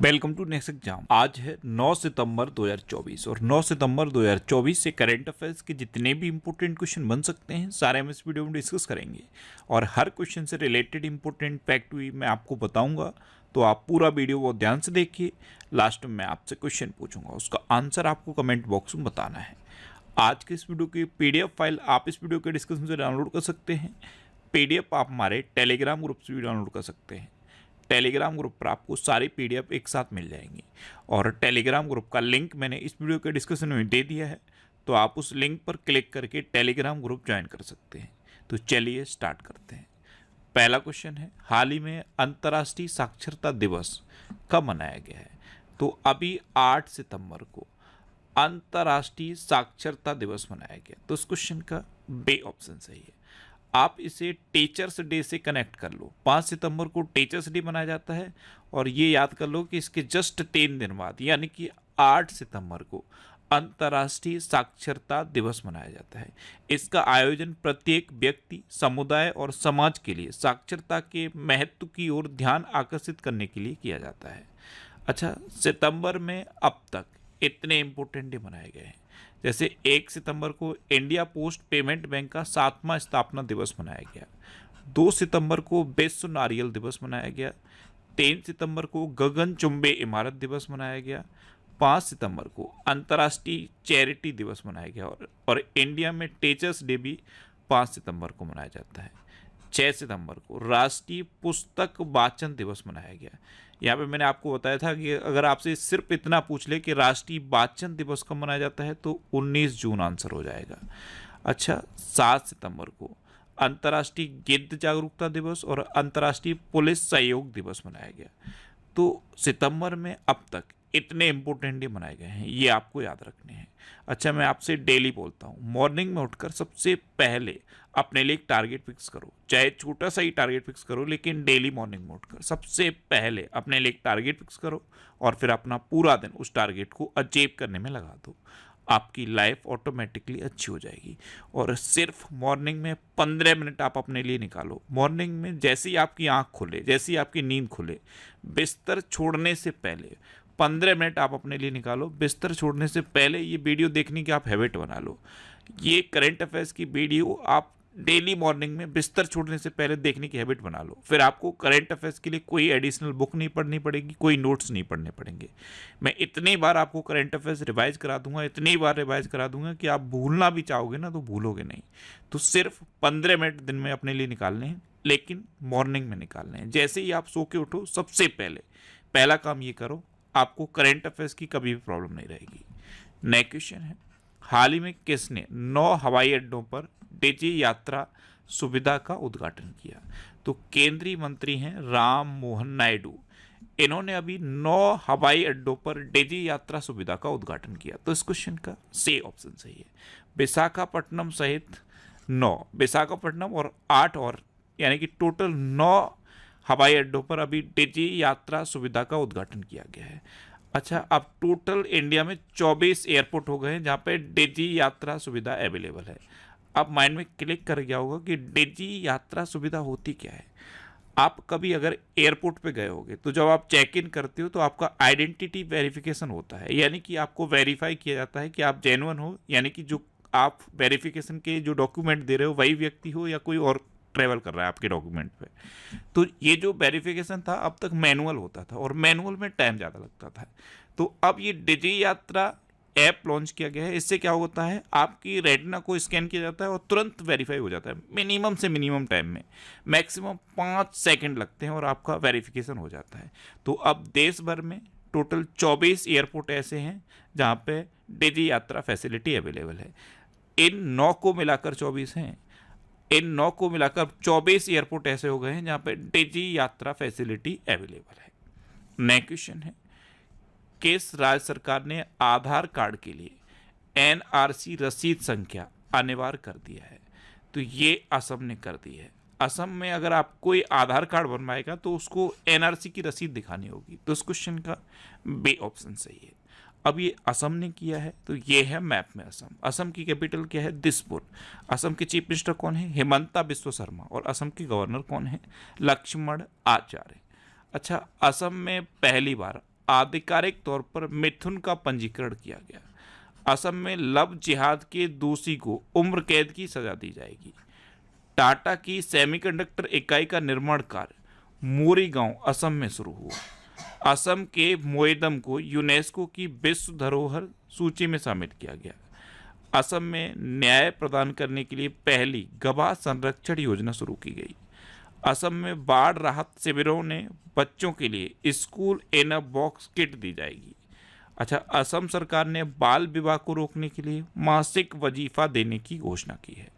Welcome to next exam. आज है 9 सितंबर 2024 और 9 सितंबर 2024 से करंट अफेयर्स के जितने भी इंपॉर्टेंट क्वेश्चन बन सकते हैं सारे हम इस वीडियो में डिस्कस करेंगे और हर क्वेश्चन से रिलेटेड इंपॉर्टेंट फैक्ट भी मैं आपको बताऊंगा। तो आप पूरा वीडियो बहुत ध्यान से देखिए। लास्ट में मैं आपसे क्वेश्चन पूछूंगा, उसका आंसर आपको कमेंट बॉक्स में बताना है। आज के इस वीडियो की PDF फाइल आप इस वीडियो के डिस्क्रिप्शन से डाउनलोड कर सकते हैं। PDF आप हमारे टेलीग्राम ग्रुप से भी डाउनलोड कर सकते हैं। टेलीग्राम ग्रुप पर आपको सारी PDF एक साथ मिल जाएंगी और टेलीग्राम ग्रुप का लिंक मैंने इस वीडियो के डिस्क्रिप्शन में दे दिया है, तो आप उस लिंक पर क्लिक करके टेलीग्राम ग्रुप ज्वाइन कर सकते हैं। तो चलिए स्टार्ट करते हैं। पहला क्वेश्चन है, हाल ही में अंतर्राष्ट्रीय साक्षरता दिवस कब मनाया गया है? तो अभी 8 सितंबर को अंतर्राष्ट्रीय साक्षरता दिवस मनाया गया। तो इस क्वेश्चन का बी ऑप्शन सही है। आप इसे टीचर्स डे से कनेक्ट कर लो। 5 सितंबर को टीचर्स डे मनाया जाता है और ये याद कर लो कि इसके जस्ट 3 दिन बाद यानी कि 8 सितंबर को अंतर्राष्ट्रीय साक्षरता दिवस मनाया जाता है। इसका आयोजन प्रत्येक व्यक्ति, समुदाय और समाज के लिए साक्षरता के महत्व की ओर ध्यान आकर्षित करने के लिए किया जाता है। अच्छा, सितंबर में अब तक इतने इम्पोर्टेंट डे मनाए गए हैं, जैसे 1 सितंबर को इंडिया पोस्ट पेमेंट बैंक का 7वां स्थापना दिवस मनाया गया। 2 सितंबर को विश्व नारियल दिवस मनाया गया। 3 सितंबर को गगनचुंबी इमारत दिवस मनाया गया। 5 सितंबर को अंतर्राष्ट्रीय चैरिटी दिवस मनाया गया और इंडिया में टीचर्स डे भी 5 सितंबर को मनाया जाता है। 6 सितंबर को राष्ट्रीय पुस्तक वाचन दिवस मनाया गया। यहाँ पे मैंने आपको बताया था कि अगर आपसे सिर्फ इतना पूछ ले कि राष्ट्रीय वाचन दिवस कब मनाया जाता है तो 19 जून आंसर हो जाएगा। अच्छा, 7 सितंबर को अंतर्राष्ट्रीय गिद्ध जागरूकता दिवस और अंतर्राष्ट्रीय पुलिस सहयोग दिवस मनाया गया। तो सितंबर में अब तक इतने इंपॉर्टेंट डे मनाए गए हैं, ये आपको याद रखने हैं। अच्छा, मैं आपसे डेली बोलता हूँ, मॉर्निंग में उठकर सबसे पहले अपने लिए एक टारगेट फिक्स करो, चाहे छोटा सा ही टारगेट फिक्स करो, लेकिन डेली मॉर्निंग में उठकर सबसे पहले अपने लिए एक टारगेट फिक्स करो और फिर अपना पूरा दिन उस टारगेट को अचीव करने में लगा दो। आपकी लाइफ ऑटोमेटिकली अच्छी हो जाएगी। और सिर्फ मॉर्निंग में 15 मिनट आप अपने लिए निकालो। मॉर्निंग में जैसे ही आपकी आंख खुले, जैसे ही आपकी नींद खुले, बिस्तर छोड़ने से पहले 15 मिनट आप अपने लिए निकालो। बिस्तर छोड़ने से पहले ये वीडियो देखने की आप हैबिट बना लो। ये करंट अफेयर्स की वीडियो आप डेली मॉर्निंग में बिस्तर छोड़ने से पहले देखने की हैबिट बना लो। फिर आपको करंट अफेयर्स के लिए कोई एडिशनल बुक नहीं पढ़नी पड़ेगी, कोई नोट्स नहीं पढ़ने पड़ेंगे। मैं इतनी बार आपको करंट अफेयर्स रिवाइज करा दूंगा, इतनी बार रिवाइज करा दूंगा कि आप भूलना भी चाहोगे ना तो भूलोगे नहीं। तो सिर्फ 15 मिनट दिन में अपने लिए निकालने हैं, लेकिन मॉर्निंग में निकालने हैं। जैसे ही आप सो के उठो सबसे पहले पहला काम ये करो, आपको करंट अफेयर्स की कभी भी प्रॉब्लम नहीं रहेगी। नेक्स्ट क्वेश्चन है, हाल ही में किसने 9 हवाई अड्डों पर डिजी यात्रा सुविधा का उद्घाटन किया? तो केंद्रीय मंत्री हैं राम मोहन नायडू। इन्होंने अभी 9 हवाई अड्डों पर डिजी यात्रा सुविधा का उद्घाटन किया। तो इस क्वेश्चन का सी ऑप्शन सही है। विशाखापट्टनम सहित 9, विशाखापट्टनम और 8 और यानी कि टोटल 9 हवाई अड्डों पर अभी डिजी यात्रा सुविधा का उद्घाटन किया गया है। अच्छा, अब टोटल इंडिया में 24 एयरपोर्ट हो गए हैं जहाँ पे डिजी यात्रा सुविधा अवेलेबल है। अब माइंड में क्लिक कर गया होगा कि डिजी यात्रा सुविधा होती क्या है। आप कभी अगर एयरपोर्ट पे गए होगे तो जब आप चेक इन करते हो तो आपका आइडेंटिटी वेरिफिकेशन होता है, यानी कि आपको वेरीफाई किया जाता है कि आप जेन्युइन हो, यानी कि जो आप वेरिफिकेशन के जो डॉक्यूमेंट दे रहे हो वही व्यक्ति हो या कोई और ट्रेवल कर रहा है आपके डॉक्यूमेंट पे। तो ये जो वेरिफिकेशन था अब तक मैनुअल होता था और मैनुअल में टाइम ज़्यादा लगता था। तो अब ये डिजी यात्रा ऐप लॉन्च किया गया है। इससे क्या होता है, आपकी रेटिना को स्कैन किया जाता है और तुरंत वेरीफाई हो जाता है। मिनिमम से मिनिमम टाइम में मैक्सिमम 5 सेकंड लगते हैं और आपका वेरिफिकेशन हो जाता है। तो अब देश भर में टोटल 24 एयरपोर्ट ऐसे हैं जहाँ पे डिजी यात्रा फैसिलिटी अवेलेबल है। इन 9 को मिलाकर 24 हैं। इन 9 को मिलाकर 24 एयरपोर्ट ऐसे हो गए हैं जहाँ पे डिजी यात्रा फैसिलिटी अवेलेबल है। नेक्स्ट क्वेश्चन है, किस राज्य सरकार ने आधार कार्ड के लिए NRC रसीद संख्या अनिवार्य कर दिया है? तो ये असम ने कर दी है। असम में अगर आप कोई आधार कार्ड बनवाएगा तो उसको NRC की रसीद दिखानी होगी। तो इस क्वेश्चन का बी ऑप्शन सही है। अब ये असम ने किया है, तो ये है मैप में असम। असम की कैपिटल क्या है? दिसपुर। असम के चीफ मिनिस्टर कौन है? हिमंता बिस्वा शर्मा। और असम के गवर्नर कौन है? लक्ष्मण आचार्य। अच्छा, असम में पहली बार आधिकारिक तौर पर मिथुन का पंजीकरण किया गया। असम में लव जिहाद के दोषी को उम्र कैद की सजा दी जाएगी। टाटा की सेमीकंडक्टर इकाई का निर्माण कार्य मोरीगांव असम में शुरू हुआ। असम के मोएदम को यूनेस्को की विश्व धरोहर सूची में शामिल किया गया। असम में न्याय प्रदान करने के लिए पहली गवाह संरक्षण योजना शुरू की गई। असम में बाढ़ राहत शिविरों ने बच्चों के लिए school in a box kit दी जाएगी। अच्छा, असम सरकार ने बाल विवाह को रोकने के लिए मासिक वजीफा देने की घोषणा की है।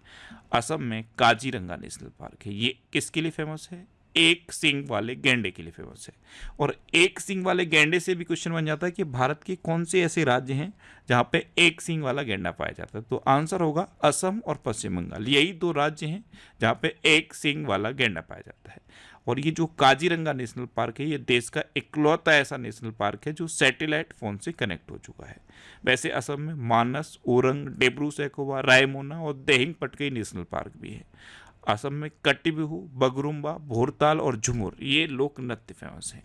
असम में काजीरंगा नेशनल पार्क है। ये किसके लिए फेमस है? एक सींग वाले गैंडे के लिए फेमस है। और एक सींग वाले गैंडे से भी क्वेश्चन बन जाता है कि भारत के कौन से ऐसे राज्य हैं जहां पे एक सींग वाला गैंडा पाया जाता है। तो आंसर होगा असम और पश्चिम बंगाल, यही दो राज्य हैं जहां पे एक सींग वाला गैंडा पाया जाता है। और ये जो काजीरंगा नेशनल पार्क है, ये देश का इकलौता ऐसा नेशनल पार्क है जो सैटेलाइट फोन से कनेक्ट हो चुका है। वैसे असम में मानस, ओरंग, डेब्रू सैखोवा, रायमोना और देहिंग पटकई नेशनल पार्क भी है। असम में कट्टीबिहू, बगरुम्बा, भोरताल और झुमुर ये लोक नृत्य फेमस है।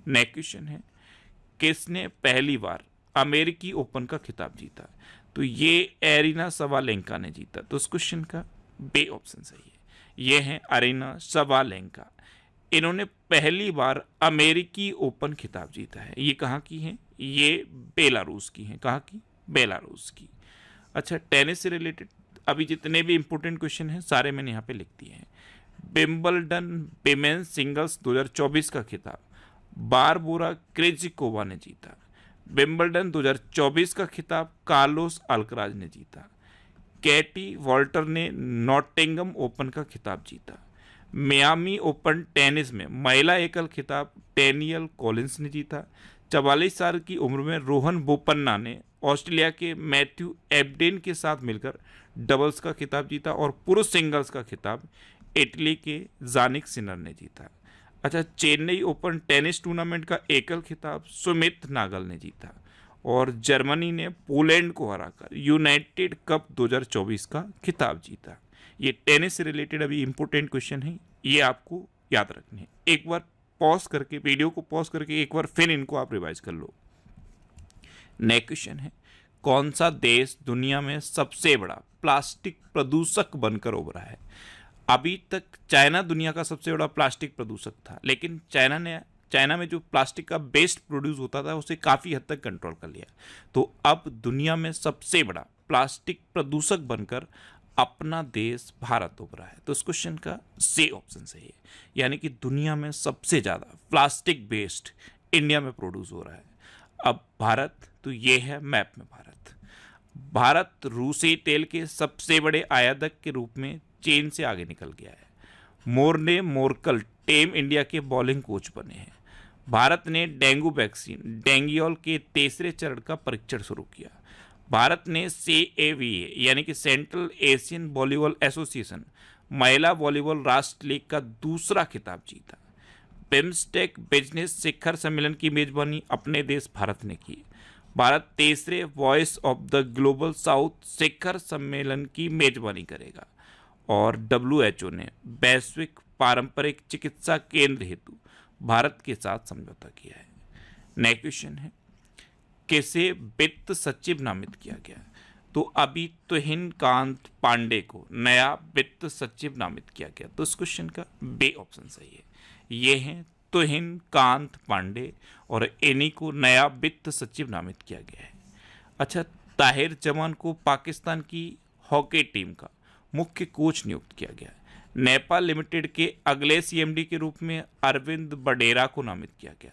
नेक्स्ट क्वेश्चन है, किसने पहली बार अमेरिकी ओपन का खिताब जीता? तो ये एरिना सवालेंका ने जीता। तो इस क्वेश्चन का बे ऑप्शन सही है। ये है अरीना सवालेंका। इन्होंने पहली बार अमेरिकी ओपन खिताब जीता है। ये कहाँ की है? ये बेलारूस की है। कहाँ की? बेलारूस की। अच्छा, टेनिस से रिलेटेड अभी जितने भी इंपॉर्टेंट क्वेश्चन हैं सारे मैंने यहाँ पे लिख दिए हैं। विंबलडन विमेंस सिंगल्स 2024 का खिताब बारबोरा क्रेजिकोवा ने जीता। विंबलडन 2024 का खिताब कार्लोस अल्कराज ने जीता। कैटी वॉल्टर ने नॉटिंगम ओपन का खिताब जीता। मियामी ओपन टेनिस में महिला एकल खिताब डेनियल कॉलिंस ने जीता। 44 साल की उम्र में रोहन बोपन्ना ने ऑस्ट्रेलिया के मैथ्यू एब्डेन के साथ मिलकर डबल्स का खिताब जीता। और पुरुष सिंगल्स का खिताब इटली के जानिक सिनर ने जीता। अच्छा, चेन्नई ओपन टेनिस टूर्नामेंट का एकल खिताब सुमित नागल ने जीता। और जर्मनी ने पोलैंड को हराकर यूनाइटेड कप 2024 का खिताब जीता। ये टेनिस से रिलेटेड अभी इंपॉर्टेंट क्वेश्चन है, ये आपको याद रखने हैं। एक बार पॉज करके, वीडियो को पॉज करके एक बार फिर इनको आप रिवाइज कर लो। नेक्स्ट क्वेश्चन है, कौन सा देश दुनिया में सबसे बड़ा प्लास्टिक प्रदूषक बनकर उभरा है? अभी तक चाइना दुनिया का सबसे बड़ा प्लास्टिक प्रदूषक था, लेकिन चाइना में जो प्लास्टिक का वेस्ट प्रोड्यूस होता था उसे काफ़ी हद तक कंट्रोल कर लिया। तो अब दुनिया में सबसे बड़ा प्लास्टिक प्रदूषक बनकर अपना देश भारत उभरा है। तो इस क्वेश्चन का सी ऑप्शन सही है, यानी कि दुनिया में सबसे ज़्यादा प्लास्टिक वेस्ट इंडिया में प्रोड्यूस हो रहा है। अब भारत, तो ये है मैप में भारत। भारत रूसी तेल के सबसे बड़े आयातक के रूप में चीन से आगे निकल गया है। मोर्ने मोरकल टीम इंडिया के बॉलिंग कोच बने हैं। भारत ने डेंगू वैक्सीन डेंगियोल के तीसरे चरण का परीक्षण शुरू किया। भारत ने CAVA यानी कि सेंट्रल एशियन वॉलीबॉल एसोसिएशन महिला वॉलीबॉल राष्ट्र लीग का दूसरा खिताब जीता। बिम्स्टेक बिजनेस शिखर सम्मेलन की मेजबानी अपने देश भारत ने की। भारत तीसरे Voice of the Global South शिखर सम्मेलन की मेजबानी करेगा। और WHO ने वैश्विक पारंपरिक चिकित्सा केंद्र हेतु भारत के साथ समझौता किया है। नेक्स्ट क्वेश्चन है, किसे वित्त सचिव नामित किया गया? तो अभी तुहिन कांत पांडे को नया वित्त सचिव नामित किया गया। तो इस क्वेश्चन का बे ऑप्शन सही है। ये हैं तुहिन कांत पांडे और इन्हीं को नया वित्त सचिव नामित किया गया है। अच्छा, ताहिर जमान को पाकिस्तान की हॉकी टीम का मुख्य कोच नियुक्त किया गया है। नेपाल लिमिटेड के अगले CMD के रूप में अरविंद बडेरा को नामित किया गया।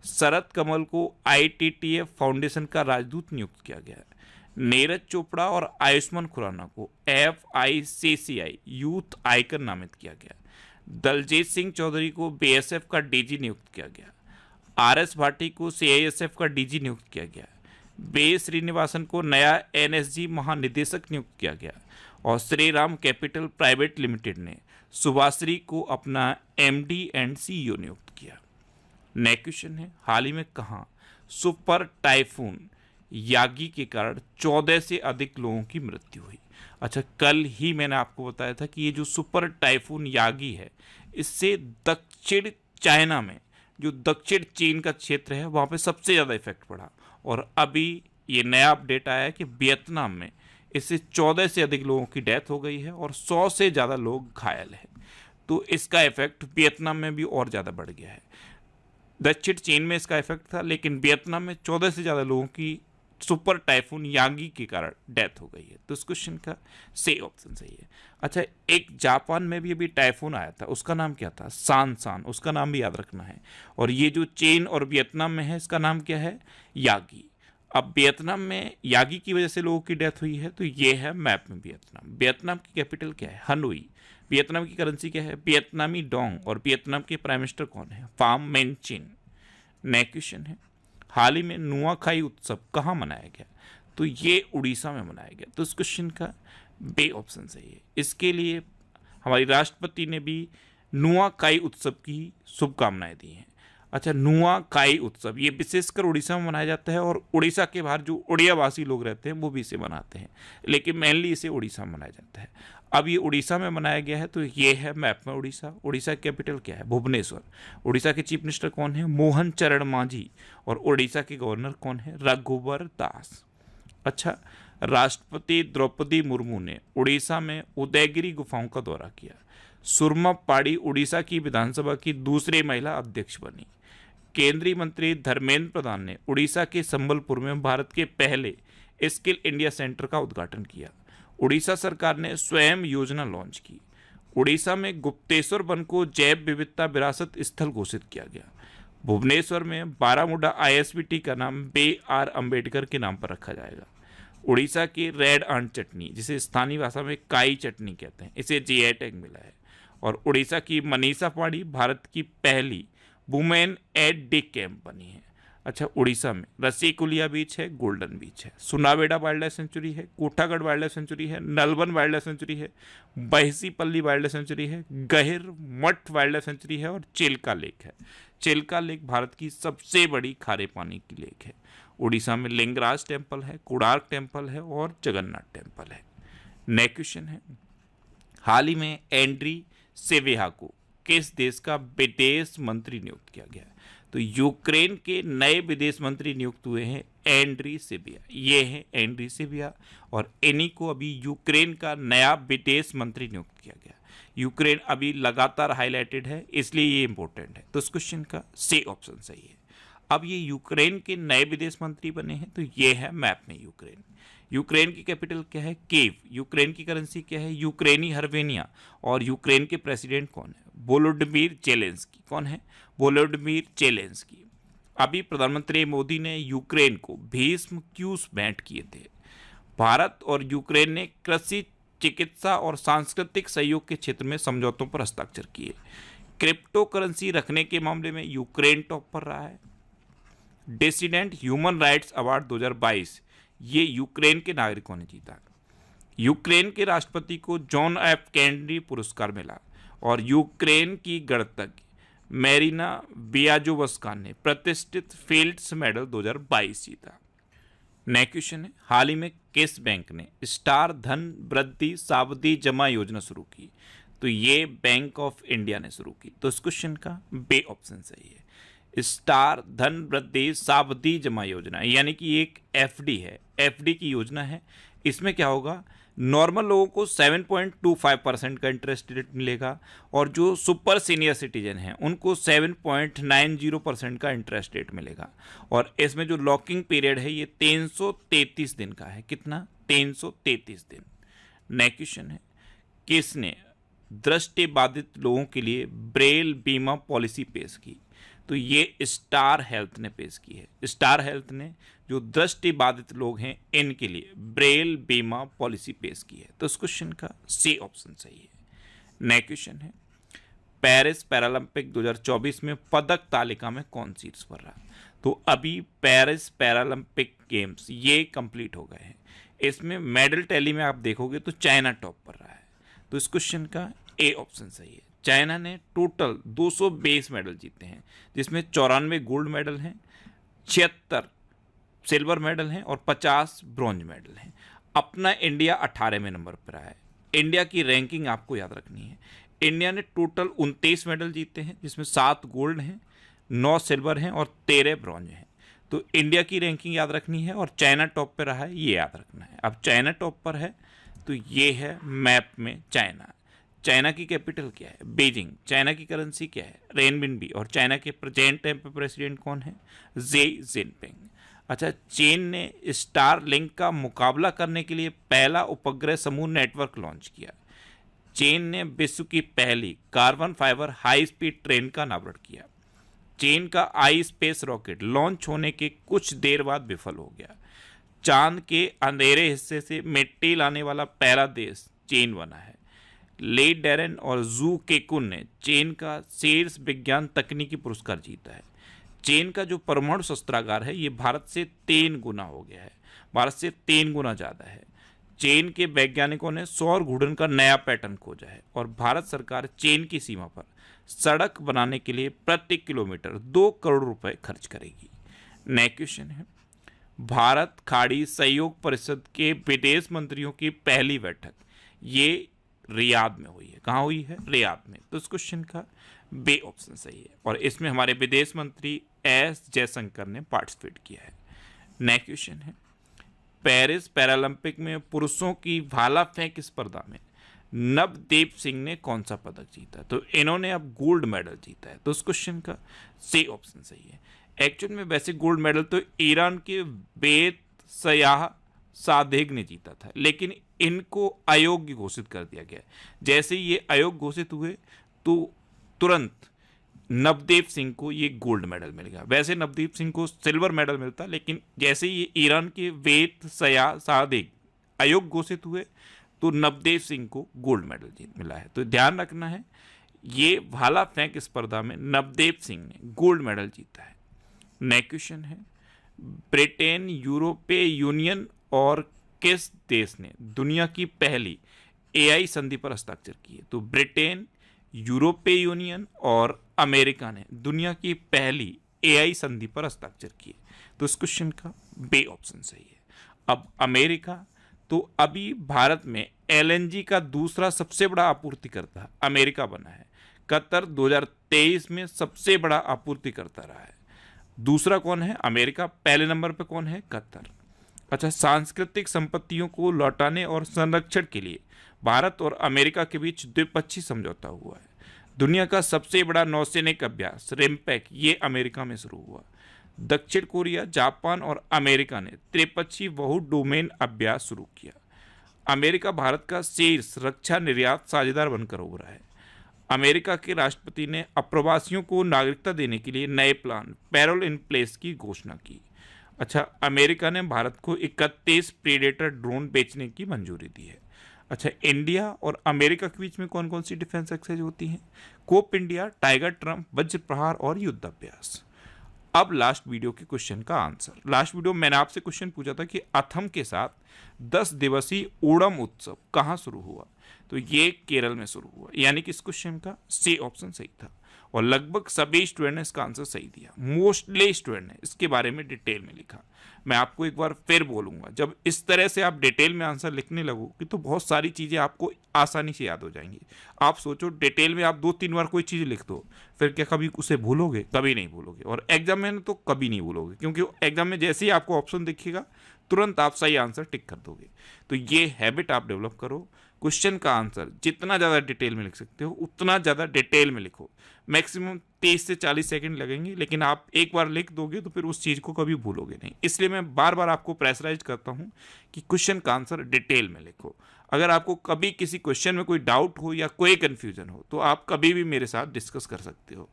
शरद कमल को ITTF फाउंडेशन का राजदूत नियुक्त किया गया है। नीरज चोपड़ा और आयुष्मान खुराना को FICCI यूथ आइकन नामित किया गया। दलजीत सिंह चौधरी को BSF का DG नियुक्त किया गया। RS भाटी को CISF का DG नियुक्त किया गया। बे श्रीनिवासन को नया NSG महानिदेशक नियुक्त किया गया। और Shri Ram capital private limited ने सुभाश्री को अपना MD एंड CEO नियुक्त किया। नेक्स्ट क्वेश्चन है, हाल ही में कहाँ सुपर टाइफून यागी के कारण 14 से अधिक लोगों की मृत्यु हुई? अच्छा, कल ही मैंने आपको बताया था कि ये जो सुपर टाइफून यागी है, इससे दक्षिण चाइना में जो दक्षिण चीन का क्षेत्र है वहाँ पे सबसे ज़्यादा इफेक्ट पड़ा। और अभी ये नया अपडेट आया है कि वियतनाम में इससे 14 से अधिक लोगों की डेथ हो गई है और 100 से ज़्यादा लोग घायल हैं। तो इसका इफेक्ट वियतनाम में भी और ज़्यादा बढ़ गया है। दक्षिण चीन में इसका इफेक्ट था, लेकिन वियतनाम में 14 से ज़्यादा लोगों की सुपर टाइफून यांगी के कारण डेथ हो गई है। तो इस क्वेश्चन का सही ऑप्शन सही है। अच्छा, एक जापान में भी अभी टाइफून आया था, उसका नाम क्या था? सान, उसका नाम भी याद रखना है। और ये जो चीन और वियतनाम में है, इसका नाम क्या है? यागी। अब वियतनाम में यागी की वजह से लोगों की डेथ हुई है, तो ये है मैप में वियतनाम। वियतनाम की कैपिटल क्या है? हनोई। वियतनाम की करेंसी क्या है? वियतनामी डोंग। और वियतनाम के प्राइम मिनिस्टर कौन है? फाम मेनचिन। नेक्स्ट क्वेश्चन है, हाल ही में नुआखाई उत्सव कहाँ मनाया गया? तो ये उड़ीसा में मनाया गया। तो इस क्वेश्चन का बे ऑप्शन सही है। इसके लिए हमारी राष्ट्रपति ने भी नुआखाई उत्सव की शुभकामनाएं दी हैं। अच्छा, नुआखाई उत्सव ये विशेषकर उड़ीसा में मनाया जाता है और उड़ीसा के बाहर जो उड़ियावासी लोग रहते हैं वो भी इसे मनाते हैं, लेकिन मेनली इसे उड़ीसा में मनाया जाता है। अब ये उड़ीसा में मनाया गया है, तो ये है मैप में उड़ीसा। उड़ीसा की कैपिटल क्या है? भुवनेश्वर। उड़ीसा के चीफ मिनिस्टर कौन है? मोहन चरण मांझी। और उड़ीसा के गवर्नर कौन है? रघुवर दास। अच्छा, राष्ट्रपति द्रौपदी मुर्मू ने उड़ीसा में उदयगिरी गुफाओं का दौरा किया। सुरमा पाड़ी उड़ीसा की विधानसभा की दूसरी महिला अध्यक्ष बनी। केंद्रीय मंत्री धर्मेंद्र प्रधान ने उड़ीसा के संबलपुर में भारत के पहले स्किल इंडिया सेंटर का उद्घाटन किया। उड़ीसा सरकार ने स्वयं योजना लॉन्च की। उड़ीसा में गुप्तेश्वर वन को जैव विविधता विरासत स्थल घोषित किया गया। भुवनेश्वर में बारामूडा आईएसबीटी का नाम B.R. अम्बेडकर के नाम पर रखा जाएगा। उड़ीसा की रेड आंट चटनी, जिसे स्थानीय भाषा में काई चटनी कहते हैं, इसे जीआई टैग मिला है। और उड़ीसा की मनीषा पाड़ी भारत की पहली वुमेन एट डे कैंप बनी है। अच्छा, उड़ीसा में रसीकुलिया बीच है, गोल्डन बीच है, सुनावेडा वाइल्ड लाइफ सेंचुरी है, कोठागढ़ वाइल्ड लाइफ सेंचुरी है, नलवन वाइल्ड लाइफ सेंचुरी है, बहसीपल्ली वाइल्ड लाइफ सेंचुरी है, गहिर मठ वाइल्ड लाइफ सेंचुरी है और चिल्का लेक है। चिल्का लेक भारत की सबसे बड़ी खारे पानी की लेक है। उड़ीसा में लिंगराज टेम्पल है, कोणार्क टेम्पल है और जगन्नाथ टेम्पल है। नेक्स्ट क्वेश्चन है, हाल ही में एंड्री सेवेहा को किस देश का विदेश मंत्री नियुक्त किया गया? तो यूक्रेन के नए विदेश मंत्री नियुक्त हुए हैं एंड्री सेबिया। ये है एंड्री सेबिया और इन्हीं को अभी यूक्रेन का नया विदेश मंत्री नियुक्त किया गया। यूक्रेन अभी लगातार हाईलाइटेड है, इसलिए ये इंपॉर्टेंट है। तो इस क्वेश्चन का सी ऑप्शन सही है। अब ये यूक्रेन के नए विदेश मंत्री बने हैं, तो ये है मैप में यूक्रेन। यूक्रेन की कैपिटल क्या है? कीव। यूक्रेन की करेंसी क्या है? यूक्रेनी हर्वेनिया। और यूक्रेन के प्रेसिडेंट कौन है? Volodymyr Zelensky. कौन है? Volodymyr Zelensky. अभी प्रधानमंत्री मोदी ने यूक्रेन को भीष्म क्यूज भेंट किए थे। भारत और यूक्रेन ने कृषि, चिकित्सा और सांस्कृतिक सहयोग के क्षेत्र में समझौतों पर हस्ताक्षर किए। क्रिप्टो करेंसी रखने के मामले में यूक्रेन टॉप पर रहा है। डिसिडेंट ह्यूमन राइट्स अवार्ड 2022 ये यूक्रेन के नागरिकों ने जीता। यूक्रेन के राष्ट्रपति को जॉन एफ कैनेडी पुरस्कार मिला और यूक्रेन की गणतज्ञ मैरिना बियाजोवस्का ने प्रतिष्ठित फील्ड्स मेडल 2022 जीता। नेक्स्ट क्वेश्चन है, हाल ही में किस बैंक ने स्टार धन वृद्धि सावधि जमा योजना शुरू की? तो ये बैंक ऑफ इंडिया ने शुरू की। तो इस क्वेश्चन का बे ऑप्शन सही है। स्टार धन वृद्धि सावधि जमा योजना यानी कि एक एफडी है, एफडी की योजना है। इसमें क्या होगा, नॉर्मल लोगों को 7.25% का इंटरेस्ट रेट मिलेगा और जो सुपर सीनियर सिटीजन हैं उनको 7.90% का इंटरेस्ट रेट मिलेगा। और इसमें जो लॉकिंग पीरियड है ये 333 दिन का है। कितना? 333 दिन। नेक्स्ट क्वेश्चन है, किसने दृष्टिबाधित लोगों के लिए ब्रेल बीमा पॉलिसी पेश की? तो ये स्टार हेल्थ ने पेश की है। स्टार हेल्थ ने जो दृष्टिबाधित लोग हैं इनके लिए ब्रेल बीमा पॉलिसी पेश की है। तो इस क्वेश्चन का सी ऑप्शन सही है। नेक्स्ट क्वेश्चन है, पेरिस पैरालंपिक 2024 में पदक तालिका में कौन शीर्ष पर रहा? तो अभी पेरिस पैरालंपिक गेम्स ये कंप्लीट हो गए हैं। इसमें मेडल टैली में आप देखोगे तो चाइना टॉप पर रहा है। तो इस क्वेश्चन का ए ऑप्शन सही है। चाइना ने टोटल 222 मेडल जीते हैं, जिसमें 94 गोल्ड मेडल हैं, 76 सिल्वर मेडल हैं और 50 ब्रॉन्ज मेडल हैं। अपना इंडिया 18वें नंबर पर आया है। इंडिया की रैंकिंग आपको याद रखनी है। इंडिया ने टोटल 29 मेडल जीते हैं, जिसमें 7 गोल्ड हैं, 9 सिल्वर हैं और 13 ब्रॉन्ज हैं। तो इंडिया की रैंकिंग याद रखनी है और चाइना टॉप पे रहा है, ये याद रखना है। अब चाइना टॉप पर है तो ये है मैप में चाइना। चाइना की कैपिटल क्या है? बीजिंग। चाइना की करेंसी क्या है? रेनबिनबी। और चाइना के प्रेजेंट टाइम पे प्रेसिडेंट कौन है? Xi Jinping. अच्छा, चीन ने स्टार लिंक का मुकाबला करने के लिए पहला उपग्रह समूह नेटवर्क लॉन्च किया। चीन ने विश्व की पहली carbon fibre high speed train का अनावरण किया। चीन का आई स्पेस रॉकेट लॉन्च होने के कुछ देर बाद विफल हो गया। चांद के अंधेरे हिस्से से मिट्टी लाने वाला पहला देश चीन बना है। ली डेरेन और जू केकुन ने चीन का शीर्ष विज्ञान तकनीकी पुरस्कार जीता है। चीन का जो परमाणु शस्त्रागार है ये भारत से 3 गुना हो गया है, भारत से 3 गुना ज़्यादा है। चीन के वैज्ञानिकों ने सौर घूर्णन का नया पैटर्न खोजा है और भारत सरकार चीन की सीमा पर सड़क बनाने के लिए प्रति किलोमीटर 2 करोड़ रुपए खर्च करेगी। नेक्स्ट क्वेश्चन है, भारत खाड़ी सहयोग परिषद के विदेश मंत्रियों की पहली बैठक ये रियाद में हुई है। कहाँ हुई है? रियाद में। तो इस क्वेश्चन का बे ऑप्शन सही है और इसमें हमारे विदेश मंत्री एस जयशंकर ने पार्टिसिपेट किया है। नेक्स्ट क्वेश्चन है, पेरिस पैरालंपिक में पुरुषों की भाला फेंक स्पर्धा में नवदीप सिंह ने कौन सा पदक जीता? तो इन्होंने अब गोल्ड मेडल जीता है। तो इस क्वेश्चन का सी ऑप्शन सही है। एक्चुअल में वैसे गोल्ड मेडल तो ईरान के बेत सयाह सादेग ने जीता था, लेकिन इनको अयोग्य घोषित कर दिया गया। जैसे ही ये अयोग्य घोषित हुए तो तुरंत नवदीप सिंह को ये गोल्ड मेडल मिल गया। वैसे नवदीप सिंह को सिल्वर मेडल मिलता, लेकिन जैसे ही ये ईरान के वेत सयाह सादेग अयोग्य घोषित हुए तो नवदीप सिंह को गोल्ड मेडल मिला है। तो ध्यान रखना है, ये भाला फेंक स्पर्धा में नवदीप सिंह ने गोल्ड मेडल जीता है। नेक्स्ट क्वेश्चन है, ब्रिटेन, यूरोपीय यूनियन और किस देश ने दुनिया की पहली एआई संधि पर हस्ताक्षर किए? तो ब्रिटेन, यूरोपीय यूनियन और अमेरिका ने दुनिया की पहली एआई संधि पर हस्ताक्षर किए। तो इस क्वेश्चन का बे ऑप्शन सही है। अब अमेरिका, तो अभी भारत में एलएनजी का दूसरा सबसे बड़ा आपूर्तिकर्ता अमेरिका बना है। कतर 2023 में सबसे बड़ा आपूर्तिकर्ता रहा है। दूसरा कौन है? अमेरिका। पहले नंबर पे कौन है? कतर। अच्छा, सांस्कृतिक संपत्तियों को लौटाने और संरक्षण के लिए भारत और अमेरिका के बीच द्विपक्षीय समझौता हुआ है। दुनिया का सबसे बड़ा नौसैनिक अभ्यास रिम्पैक ये अमेरिका में शुरू हुआ। दक्षिण कोरिया, जापान और अमेरिका ने त्रिपक्षीय बहु डोमेन अभ्यास शुरू किया। अमेरिका भारत का शीर्ष रक्षा निर्यात साझेदार बनकर उभरा है। अमेरिका के राष्ट्रपति ने अप्रवासियों को नागरिकता देने के लिए नए प्लान पैरोल इन प्लेस की घोषणा की। अच्छा, अमेरिका ने भारत को 31 प्रीडेटर ड्रोन बेचने की मंजूरी दी है। अच्छा, इंडिया और अमेरिका के बीच में कौन कौन सी डिफेंस एक्सरसाइज होती हैं? कोप इंडिया, टाइगर ट्रम्प, वज्र प्रहार और युद्ध अभ्यास। अब लास्ट वीडियो के क्वेश्चन का आंसर। लास्ट वीडियो में मैंने आपसे क्वेश्चन पूछा था कि असम के साथ 10 दिवसीय ओणम उत्सव कहाँ शुरू हुआ? तो ये केरल में शुरू हुआ, यानी कि इस क्वेश्चन का सी ऑप्शन सही था और लगभग सभी स्टूडेंट ने इसका आंसर सही दिया। मोस्टली स्टूडेंट ने इसके बारे में डिटेल में लिखा। मैं आपको एक बार फिर बोलूंगा, जब इस तरह से आप डिटेल में आंसर लिखने लगोगे तो बहुत सारी चीज़ें आपको आसानी से याद हो जाएंगी। आप सोचो, डिटेल में आप 2-3 बार कोई चीज़ लिख दो, फिर क्या कभी उसे भूलोगे? कभी नहीं भूलोगे। और एग्जाम में तो कभी नहीं भूलोगे, क्योंकि एग्जाम में जैसे ही आपको ऑप्शन दिखेगा तुरंत आप सही आंसर टिक कर दोगे। तो ये हैबिट आप डेवलप करो। क्वेश्चन का आंसर जितना ज़्यादा डिटेल में लिख सकते हो उतना ज़्यादा डिटेल में लिखो। मैक्सिमम 30 से 40 सेकंड लगेंगे, लेकिन आप एक बार लिख दोगे तो फिर उस चीज़ को कभी भूलोगे नहीं। इसलिए मैं बार बार आपको प्रेशराइज करता हूँ कि क्वेश्चन का आंसर डिटेल में लिखो। अगर आपको कभी किसी क्वेश्चन में कोई डाउट हो या कोई कन्फ्यूजन हो तो आप कभी भी मेरे साथ डिस्कस कर सकते हो।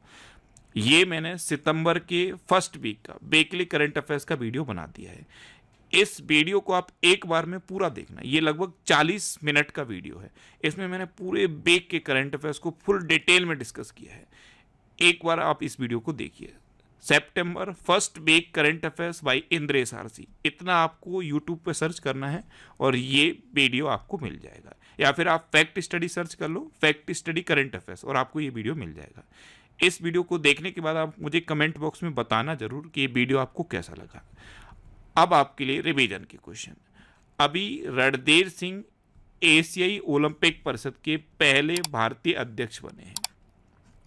ये मैंने सितंबर के फर्स्ट वीक का वीकली करंट अफेयर्स का वीडियो बना दिया है। इस वीडियो को आप एक बार में पूरा देखना। ये लगभग 40 मिनट का वीडियो है। इसमें मैंने पूरे वीक के करंट अफेयर्स को फुल डिटेल में डिस्कस किया है। एक बार आप इस वीडियो को देखिए। सितंबर first week current affairs by Indresh RC, इतना आपको यूट्यूब पे सर्च करना है और ये वीडियो आपको मिल जाएगा। या फिर आप फैक्ट स्टडी सर्च कर लो, फैक्ट स्टडी करंट अफेयर्स, और आपको ये वीडियो मिल जाएगा। इस वीडियो को देखने के बाद आप मुझे कमेंट बॉक्स में बताना जरूर कि ये वीडियो आपको कैसा लगा। अब आपके लिए रिवीजन के क्वेश्चन। अभी रणधीर सिंह एशियाई ओलंपिक परिषद के पहले भारतीय अध्यक्ष बने हैं।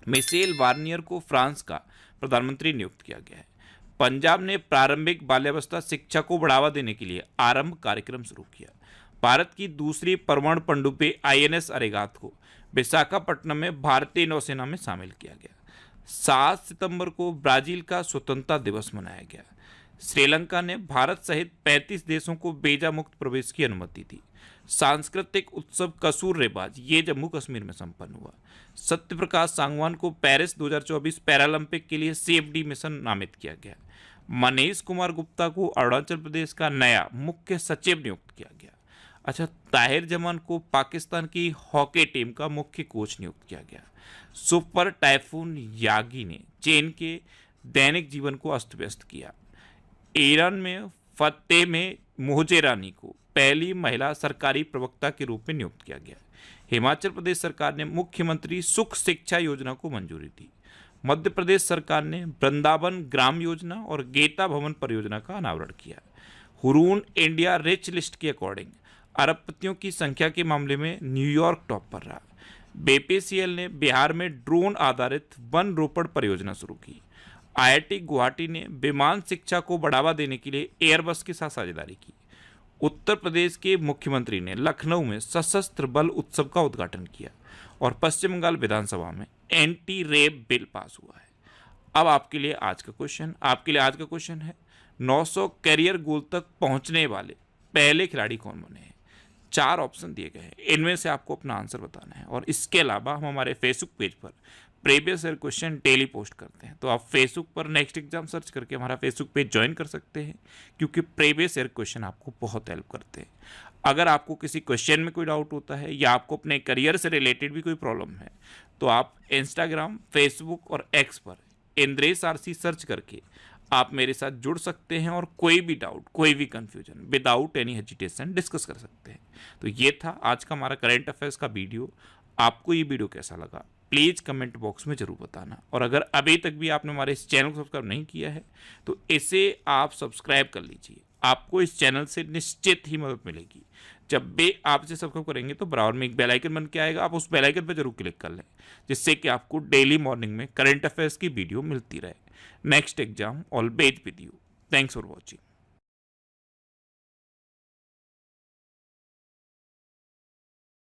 मिशेल वार्नियर को फ्रांस का प्रधानमंत्री नियुक्त किया गया है। पंजाब ने प्रारंभिक बाल्यावस्था शिक्षा को बढ़ावा देने के लिए आरंभ कार्यक्रम शुरू किया। भारत की दूसरी परमाणु पनडुब्बी INS अरेगात को विशाखापट्टनम में भारतीय नौसेना में शामिल किया गया। 7 सितंबर को ब्राजील का स्वतंत्रता दिवस मनाया गया। श्रीलंका ने भारत सहित 35 देशों को वीजा मुक्त प्रवेश की अनुमति दी। सांस्कृतिक उत्सव कसूर रेबाज ये जम्मू कश्मीर में संपन्न हुआ। सत्यप्रकाश सांगवान को पेरिस 2024 पैरालंपिक के लिए CFD मिशन नामित किया गया। मनीष कुमार गुप्ता को अरुणाचल प्रदेश का नया मुख्य सचिव नियुक्त किया गया। अच्छा, ताहिर जमान को पाकिस्तान की हॉकी टीम का मुख्य कोच नियुक्त किया गया। सुपर टाइफून यागी ने चीन के दैनिक जीवन को अस्त व्यस्त किया। ईरान में फतेह में मोहजेरानी को पहली महिला सरकारी प्रवक्ता के रूप में नियुक्त किया गया। हिमाचल प्रदेश सरकार ने मुख्यमंत्री सुख शिक्षा योजना को मंजूरी दी। मध्य प्रदेश सरकार ने वृंदावन ग्राम योजना और गीता भवन परियोजना का अनावरण किया। हुरून इंडिया रिच लिस्ट के अकॉर्डिंग अरबपतियों की संख्या के मामले में न्यूयॉर्क टॉप पर रहा। BPCL ने बिहार में ड्रोन आधारित वन रोपण परियोजना शुरू की। IIT गुवाहाटी ने विमान शिक्षा को बढ़ावा देने के लिए एयरबस के साथ साझेदारी की। उत्तर प्रदेश के मुख्यमंत्री ने लखनऊ में सशस्त्र बल उत्सव का उद्घाटन किया और पश्चिम बंगाल विधानसभा में एंटी रेप बिल पास हुआ है। अब आपके लिए आज का क्वेश्चन है 900 करियर गोल तक पहुंचने वाले पहले खिलाड़ी कौन बने हैं। 4 ऑप्शन दिए गए हैं, इनमें से आपको अपना आंसर बताना है। और इसके अलावा हम हमारे फेसबुक पेज पर previous year question daily post करते हैं, तो आप फेसबुक पर नेक्स्ट एग्जाम सर्च करके हमारा फेसबुक पेज ज्वाइन कर सकते हैं, क्योंकि प्रीवियस ईयर क्वेश्चन आपको बहुत हेल्प करते हैं। अगर आपको किसी क्वेश्चन में कोई डाउट होता है या आपको अपने करियर से रिलेटेड भी कोई प्रॉब्लम है, तो आप इंस्टाग्राम, फेसबुक और X पर इंद्रेश RC सर्च करके आप मेरे साथ जुड़ सकते हैं और कोई भी डाउट, कोई भी confusion without any hesitation discuss कर सकते हैं। तो ये था आज का हमारा करंट अफेयर्स का वीडियो। आपको ये वीडियो कैसा लगा प्लीज़ कमेंट बॉक्स में ज़रूर बताना। और अगर अभी तक भी आपने हमारे इस चैनल को सब्सक्राइब नहीं किया है तो इसे आप सब्सक्राइब कर लीजिए। आपको इस चैनल से निश्चित ही मदद मिलेगी। जब भी आप इसे सब्सक्राइब करेंगे तो बराबर में एक बेल आइकन बन के आएगा, आप उस बेल आइकन पर जरूर क्लिक कर लें, जिससे कि आपको डेली मॉर्निंग में करंट अफेयर्स की वीडियो मिलती रहे। Next exam always with you. Thanks for watching.